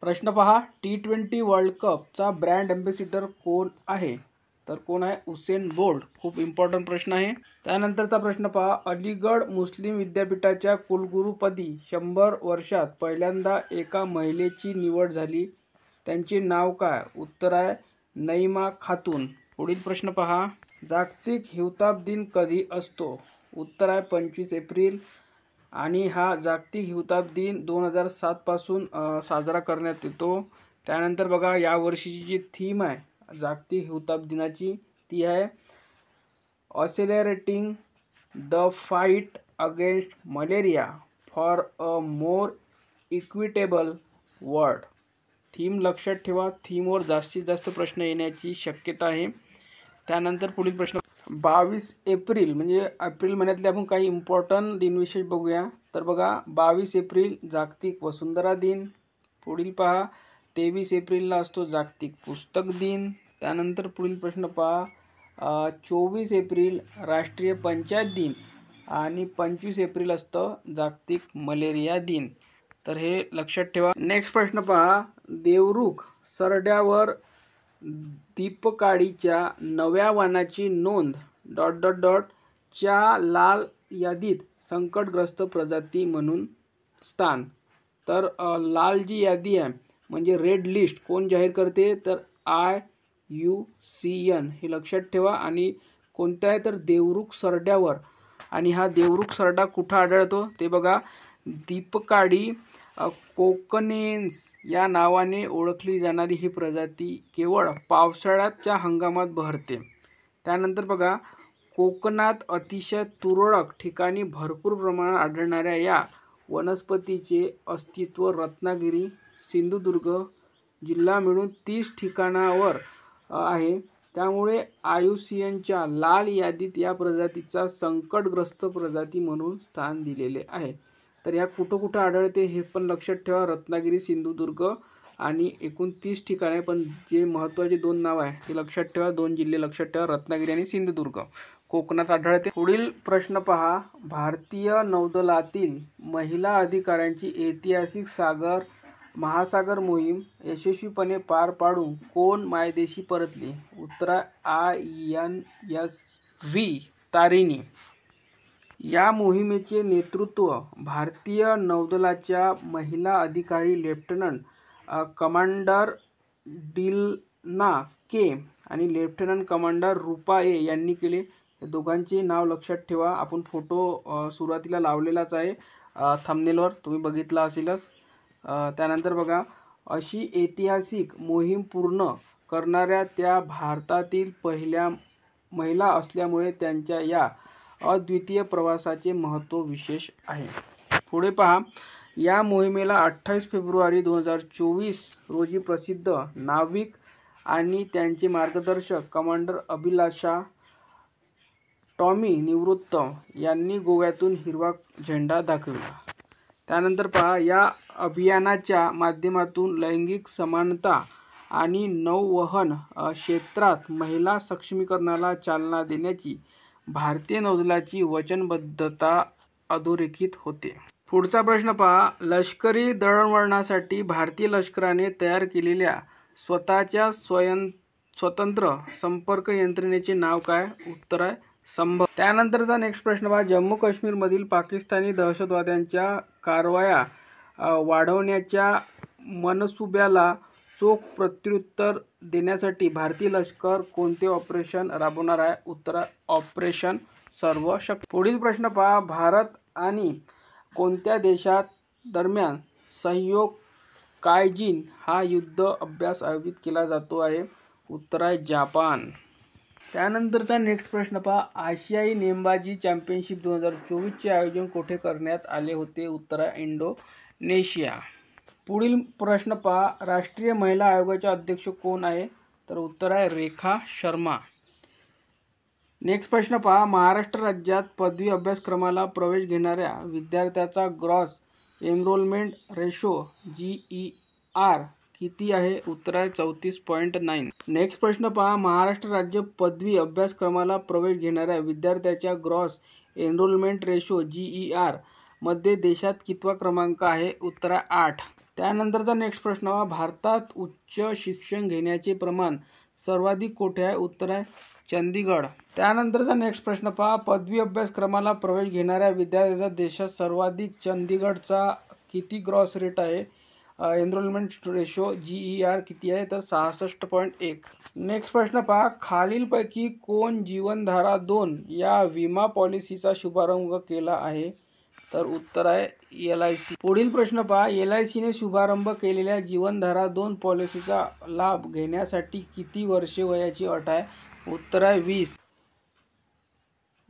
प्रश्न पहा, T20 world कपचा brand ambassador कोण आहे? तर कोण आहे? Usain bolt. खूप इम्पॉर्टंट प्रश्न आहे. त्यानंतरचा प्रश्न पहा, अलीगढ मुस्लिम विद्यापीठाच्या कुलगुरूपदी 100 वर्षात पहिल्यांदा एका महिलेची निवड झाली. त्यांचे नाव काय? उत्तर आहे नईमा खातून. पुढील प्रश्न पहा, जागतिक हिवताप दिन कधी असतो? उत्तर आहे 25 एप्रिल. आणि हा जागतिक हिवताप दिन 2007 पासून साजरा करण्यात येतो. त्यानंतर बघा, या वर्षीची जी थीम आहे जागतिक हिवताप दिनाची ती आहे accelerating the fight against malaria for a more equitable world. Theme लक्षात ठेवा, थीमवर जास्तीत जास्त प्रश्न येण्याची शक्यता आहे. त्यानंतर पुढील प्रश्न, 22 एप्रिल म्हणजे एप्रिल महिन्यातले आपण काही इम्पॉर्टंट दिनविशेष बघूया. तर बघा, 22 एप्रिल जागतिक वसुंधरा दिन. पुढील पहा, 23 एप्रिलला असतो जागतिक पुस्तक दिन. त्यानंतर पुढील प्रश्न पहा, 24 एप्रिल राष्ट्रीय पंचायत दिन आणि 25 एप्रिल असतं जागतिक मलेरिया दिन. तर हे लक्षात ठेवा. नेक्स्ट प्रश्न पहा, देवरुख सरड्यावर दीपकाळीच्या नव्या वाणाची नोंद ... च्या लाल यादीत संकटग्रस्त प्रजाती म्हणून स्थान. तर लाल जी यादी आहे म्हणजे रेड लिस्ट कोण जाहीर करते? तर IUCN. हे लक्षात ठेवा. आणि कोणत्या आहे? तर देवरुख सरड्यावर. आणि हा देवरुख सरडा कुठं आढळतो ते बघा, दीपकाळी कोकनेन्स या नावाने ओळखली जाणारी ही प्रजाती केवळ पावसाळ्याच्या हंगामात बहरते. त्यानंतर बघा, कोकणात अतिशय तुरळक ठिकाणी भरपूर प्रमाणात आढळणाऱ्या या वनस्पतीचे अस्तित्व रत्नागिरी, सिंधुदुर्ग जिल्हा मिळून 30 ठिकाणावर आहे. त्यामुळे IUCNच्या लाल यादीत या प्रजातीचा संकटग्रस्त प्रजाती म्हणून स्थान दिलेले आहे. तर या कुठं कुठं आढळते हे पण लक्षात ठेवा, रत्नागिरी, सिंधुदुर्ग आणि एकूण 30 ठिकाणे. पण जे महत्त्वाचे 2 नाव आहे ते लक्षात ठेवा, 2 जिल्हे लक्षात ठेवा, रत्नागिरी आणि सिंधुदुर्ग. कोकणात आढळते. पुढील प्रश्न पहा, भारतीय नौदलातील महिला अधिकाऱ्यांची ऐतिहासिक महासागर मोहीम यशस्वीपणे पार पाडून कोण मायदेशी परतली? उत्तर INSV तारिणी. या मोहिमेचे नेतृत्व भारतीय नौदलाच्या महिला अधिकारी लेफ्टनंट कमांडर डिल्ना के आणि लेफ्टनंट कमांडर रूपा ए यांनी केले. या दोघांचे नाव लक्षात ठेवा. आपण फोटो सुरुवातीला लावलेलाच आहे थंबनेलवर, तुम्ही बघितला असेलच. त्यानंतर बघा, अशी ऐतिहासिक मोहीम पूर्ण करणाऱ्या त्या भारतातील पहिल्या महिला असल्यामुळे त्यांच्या या अद्वितीय प्रवासाचे महत्त्व विशेष आहे. पुढे पहा, या मोहिमेला 28 फेब्रुवारी 2024 रोजी प्रसिद्ध नाविक आणि त्यांचे मार्गदर्शक कमांडर अभिलाषा टॉमी निवृत्त यांनी गोव्यातून हिरवा झेंडा दाखविला. त्यानंतर पहा, या अभियानाच्या माध्यमातून लैंगिक समानता आणि नौवहन क्षेत्रात महिला सक्षमीकरणाला चालना देण्याची भारतीय नौदलाची वचनबद्धता अधोरेखित होते. पुढचा प्रश्न पहा, लष्करी दळणवळणासाठी भारतीय लष्कराने तयार केलेल्या स्वतःच्या स्वतंत्र संपर्क यंत्रणेचे नाव काय? उत्तर आहे संभव. त्यानंतरचा नेक्स्ट प्रश्न पहा, जम्मू काश्मीरमधील पाकिस्तानी दहशतवाद्यांच्या कारवाया वाढवण्याच्या मनसुब्याला चोख प्रत्युत्तर देण्यासाठी भारतीय लष्कर कोणते ऑपरेशन राबवणार आहे? उत्तर ऑपरेशन सर्वशक्ती. पुढील प्रश्न पहा, भारत आणि कोणत्या देशात दरम्यान सहयोग कायजिन हा युद्ध अभ्यास आयोजित केला जातो आहे? उत्तर आहे जापान. त्यानंतरचा नेक्स्ट प्रश्न पहा, आशियाई नेमबाजी चॅम्पियनशिप 2024 चे आयोजन कोठे करण्यात आले होते? उत्तर आहे इंडोनेशिया. पुढील प्रश्न पहा, राष्ट्रीय महिला आयोगाचे अध्यक्ष कोण आहे? तर उत्तर आहे रेखा शर्मा. नेक्स्ट प्रश्न पहा, महाराष्ट्र राज्यात पदवी अभ्यासक्रमाला प्रवेश घेणाऱ्या विद्यार्थ्याचा ग्रॉस एनरोलमेंट रेशो GER किती आहे? उत्तर आहे 34.9. नेक्स्ट प्रश्न पहा, महाराष्ट्र राज्य पदवी अभ्यासक्रमाला प्रवेश घेणाऱ्या विद्यार्थ्याच्या ग्रॉस एनरोलमेंट रेशो GER मध्ये देशात कितवा क्रमांक आहे? उत्तर आहे 8. त्यानंतरचा नेक्स्ट प्रश्न पहा, भारतात उच्च शिक्षण घेण्याचे प्रमाण सर्वाधिक कुठे आहे? उत्तर आहे चंदीगड. त्यानंतरचा नेक्स्ट प्रश्न पहा, पदवी अभ्यासक्रमाला प्रवेश घेणाऱ्या विद्यार्थ्यांचा देशात सर्वाधिक चंदीगडचा किती ग्रॉस रेट आहे? एनरोलमेंट रेशो GER किती आहे? तर 66.1. नेक्स्ट प्रश्न पहा, खालीलपैकी कोण जीवनधारा 2 या विमा पॉलिसीचा शुभारंभ केला आहे? तर उत्तर आहे LIC. पुढील प्रश्न पहा, LICने शुभारंभ केलेल्या जीवनधारा 2 पॉलिसीचा लाभ घेण्यासाठी किती वर्षे वयाची अट आहे? उत्तर आहे 20.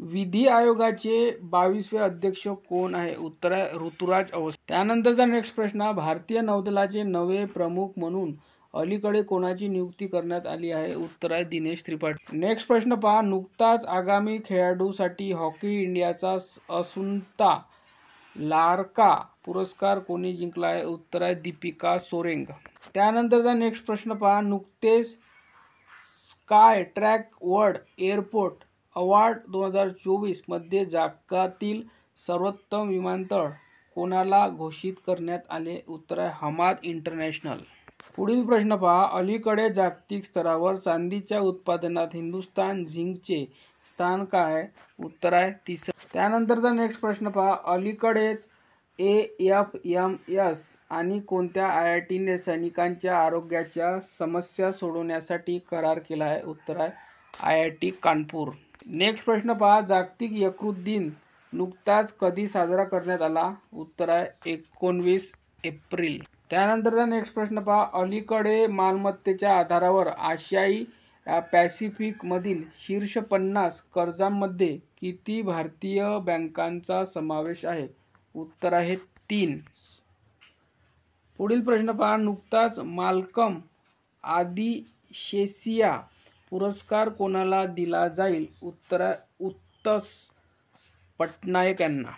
विधी आयोगाचे 22वे अध्यक्ष कोण आहे? उत्तर आहे ऋतुराज अवस्थी. त्यानंतरचा नेक्स्ट प्रश्न, भारतीय नौदलाचे नवे प्रमुख म्हणून अलीकडे कोणाची नियुक्ती करण्यात आली आहे? उत्तर आहे दिनेश त्रिपाठी. नेक्स्ट प्रश्न पहा, नुकताच आगामी खेळाडूसाठी हॉकी इंडियाचा असुंता लार्का पुरस्कार कोणी जिंकला आहे? उत्तर आहे दीपिका सोरेंग. त्यानंतरचा नेक्स्ट प्रश्न पहा, नुकतेच sky track world airport award 2024 मध्ये जगातील सर्वोत्तम विमानतळ कोणाला घोषित करण्यात आले? उत्तर आहे हमाद इंटरनॅशनल. पुढील प्रश्न पहा, अलीकडे जागतिक स्तरावर चांदीच्या उत्पादनात हिंदुस्तान झिंकचे स्थान काय आहे? उत्तर आहे तिसरे. त्यानंतरचा नेक्स्ट प्रश्न पहा, अलीकडेच AFMS आणि कोणत्या IITने सैनिकांच्या आरोग्याच्या समस्या सोडवण्यासाठी करार केला आहे? उत्तर आहे IIT कानपूर. नेक्स्ट प्रश्न पहा, जागतिक यकृत दिन नुकताच कधी साजरा करण्यात आला? उत्तर आहे 19 एप्रिल. त्यानंतरचा नेक्स्ट प्रश्न पहा, अलीकडे मालमत्तेच्या आधारावर आशियाई पॅसिफिकमधील शीर्ष 50 कर्जांमध्ये किती भारतीय बँकांचा समावेश आहे? उत्तर आहे 3. पुढील प्रश्न पहा, नुकताच माल्कम आदिशेसिया पुरस्कार कोणाला दिला जाईल? उत्तर आहे उत्तस पटनायक यांना.